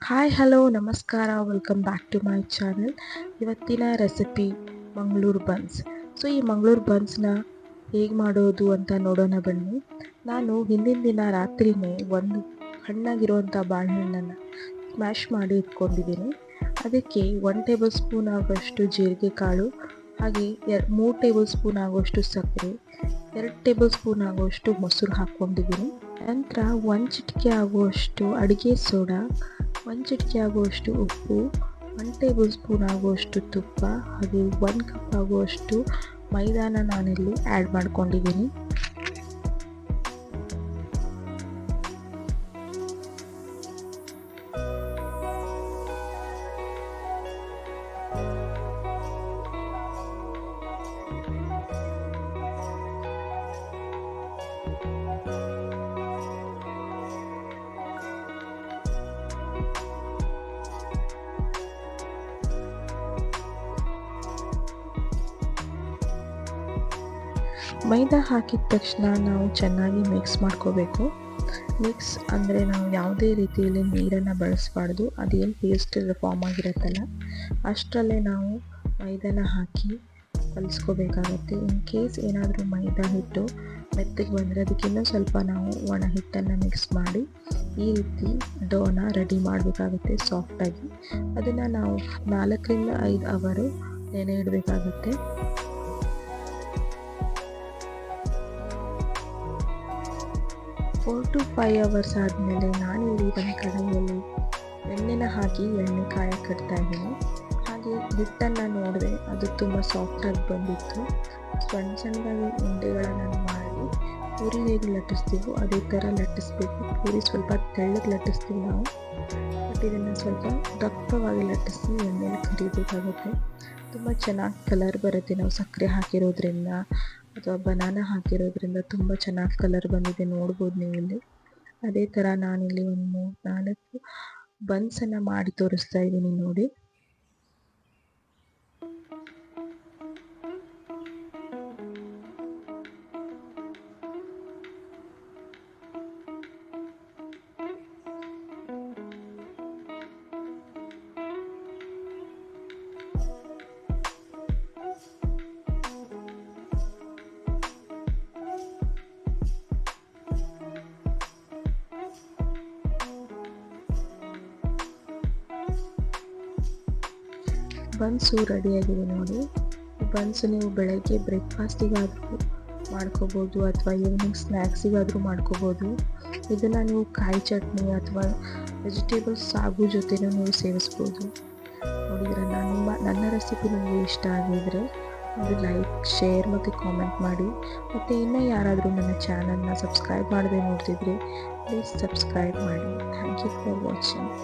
Hi hello ನಮಸ್ಕಾರ welcome back to my channel. ಇವತ್ತಿನ recipe Mangaluru buns. ಈ ಮಂಗಳೂರು ಬನ್ಸ್ನ ಹೇಗೆ ಮಾಡೋದು ಅಂತ ನೋಡೋಣ ಬನ್ನಿ. ನಾನು ಹಿಂದಿನ ದಿನ ರಾತ್ರಿನೇ ಒಂದು ಹಣ್ಣಾಗಿರುವಂಥ ಬಾಳೆಹಣ್ಣನ್ನು ಸ್ಮ್ಯಾಶ್ ಮಾಡಿ ಇಟ್ಕೊಂಡಿದ್ದೀನಿ. ಅದಕ್ಕೆ 1 ಟೇಬಲ್ ಸ್ಪೂನ್ ಆಗೋಷ್ಟು ಜೀರಿಗೆ ಕಾಳು, ಹಾಗೆ 3 ಟೇಬಲ್ ಸ್ಪೂನ್ ಆಗುವಷ್ಟು ಸಕ್ಕರೆ, 2 ಟೇಬಲ್ ಸ್ಪೂನ್ ಆಗುವಷ್ಟು ಮೊಸರು ಹಾಕ್ಕೊಂಡಿದ್ದೀನಿ. ನಂತರ 1 ಚಿಟಿಕೆ ಆಗುವಷ್ಟು ಅಡುಗೆ ಸೋಡಾ, 1 ಚಿಟಿಕೆ ಆಗುವಷ್ಟು ಉಪ್ಪು, 1 ಟೇಬಲ್ ಸ್ಪೂನ್ ಆಗುವಷ್ಟು ತುಪ್ಪ, ಹಾಗೆ 1 ಕಪ್ ಆಗುವಷ್ಟು ಮೈದಾನ ನಾನಿಲ್ಲಿ ಆ್ಯಡ್ ಮಾಡ್ಕೊಂಡಿದ್ದೀನಿ. ಮೈದಾ ಹಾಕಿದ ತಕ್ಷಣ ನಾವು ಚೆನ್ನಾಗಿ ಮಿಕ್ಸ್ ಮಾಡ್ಕೋಬೇಕು. ಮಿಕ್ಸ್ ಅಂದರೆ ನಾವು ಯಾವುದೇ ರೀತಿಯಲ್ಲಿ ನೀರನ್ನು ಬಳಸಬಾರ್ದು. ಅದೇನು ಪೇಸ್ಟ್ ಫಾರ್ಮ್ ಆಗಿರುತ್ತಲ್ಲ ಅಷ್ಟರಲ್ಲೇ ನಾವು ಮೈದಾನ ಹಾಕಿ ಕಲಿಸ್ಕೋಬೇಕಾಗತ್ತೆ. ಇನ್ ಕೇಸ್ ಏನಾದರೂ ಮೈದಾ ಹಿಟ್ಟು ಮೆತ್ತಗೆ ಬಂದರೆ ಅದಕ್ಕೆ ಇನ್ನೂ ಸ್ವಲ್ಪ ನಾವು ಒಣ ಹಿಟ್ಟನ್ನು ಮಿಕ್ಸ್ ಮಾಡಿ ಈ ರೀತಿ ಡೋನ ರೆಡಿ ಮಾಡಬೇಕಾಗುತ್ತೆ ಸಾಫ್ಟಾಗಿ. ಅದನ್ನು ನಾವು 4 ರಿಂದ 5 ಅವರು ನೆನೆ ಇಡಬೇಕಾಗುತ್ತೆ. 4 to 5 ಅವರ್ಸ್ ಆದಮೇಲೆ ನಾನಿಲ್ಲಿ ಒಂದು ಕಡಾಯಿಯಲ್ಲಿ ಎಣ್ಣೆನ ಹಾಕಿ ಎಣ್ಣೆ ಕಾಯಕ್ಕೆ ಇಡ್ತಾ ಇದ್ದೀನಿ. ಹಾಗೆ ಹಿಟ್ಟನ್ನು ನೋಡಿದೆ, ಅದು ತುಂಬ ಸಾಫ್ಟಾಗಿ ಬಂದಿತ್ತು. ಸಣ್ಣ ಸಣ್ಣದಾಗಿ ಉಂಡೆಗಳನ್ನು ಮಾಡಿ ಪೂರಿ ಹೇಗೆ ಲಟ್ಟಿಸ್ತೀವೋ ಅದೇ ಥರ ಲಟ್ಟಿಸ್ಬೇಕು. ಪೂರಿ ಸ್ವಲ್ಪ ತೆಳ್ಳಗೆ ಲಟ್ಟಿಸ್ತೀವಿ ನಾವು, ಬಟ್ ಇದನ್ನು ಸ್ವಲ್ಪ ದಪ್ಪವಾಗಿ ಲಟ್ಟಿಸಿ ಎಣ್ಣೆಲಿ ಕರಿಬೇಕಾಗುತ್ತೆ. ತುಂಬ ಚೆನ್ನಾಗಿ ಕಲರ್ ಬರುತ್ತೆ. ನಾವು ಸಕ್ಕರೆ ಹಾಕಿರೋದ್ರಿಂದ ಅಥವಾ ಬನಾನಾ ಹಾಕಿರೋದ್ರಿಂದ ತುಂಬ ಚೆನ್ನಾಗಿ ಕಲರ್ ಬಂದಿದೆ, ನೋಡ್ಬೋದು ನೀವು ಇಲ್ಲಿ. ಅದೇ ಥರ ನಾನಿಲ್ಲಿ ಒಂದು 3-4 ಬನ್ಸನ್ನು ಮಾಡಿ ತೋರಿಸ್ತಾ ಇದ್ದೀನಿ ನೋಡಿ. ಬನ್ಸು ರೆಡಿಯಾಗಿದೆ ನೋಡಿ. ಈ ಬನ್ಸು ನೀವು ಬೆಳಗ್ಗೆ ಬ್ರೇಕ್ಫಾಸ್ಟಿಗಾದರೂ ಮಾಡ್ಕೋಬೋದು ಅಥವಾ ಈವ್ನಿಂಗ್ ಸ್ನ್ಯಾಕ್ಸಿಗಾದರೂ ಮಾಡ್ಕೋಬೋದು. ಇದನ್ನು ನೀವು ಕಾಯಿ ಚಟ್ನಿ ಅಥವಾ ವೆಜಿಟೇಬಲ್ಸ್ ಸಾಗು ಜೊತೆನೂ ನೀವು ಸೇವಿಸ್ಬೋದು. ನೋಡಿದರೆ ನನ್ನ ರೆಸಿಪಿ ನಿಮಗೆ ಇಷ್ಟ ಆಗಿದರೆ ಒಂದು ಲೈಕ್, ಶೇರ್ ಮತ್ತು ಕಾಮೆಂಟ್ ಮಾಡಿ. ಮತ್ತು ಇನ್ನೂ ಯಾರಾದರೂ ನನ್ನ ಚಾನಲ್ನ ಸಬ್ಸ್ಕ್ರೈಬ್ ಮಾಡದೆ ನೋಡ್ತಿದ್ರೆ ಪ್ಲೀಸ್ ಸಬ್ಸ್ಕ್ರೈಬ್ ಮಾಡಿ. Thank you for watching.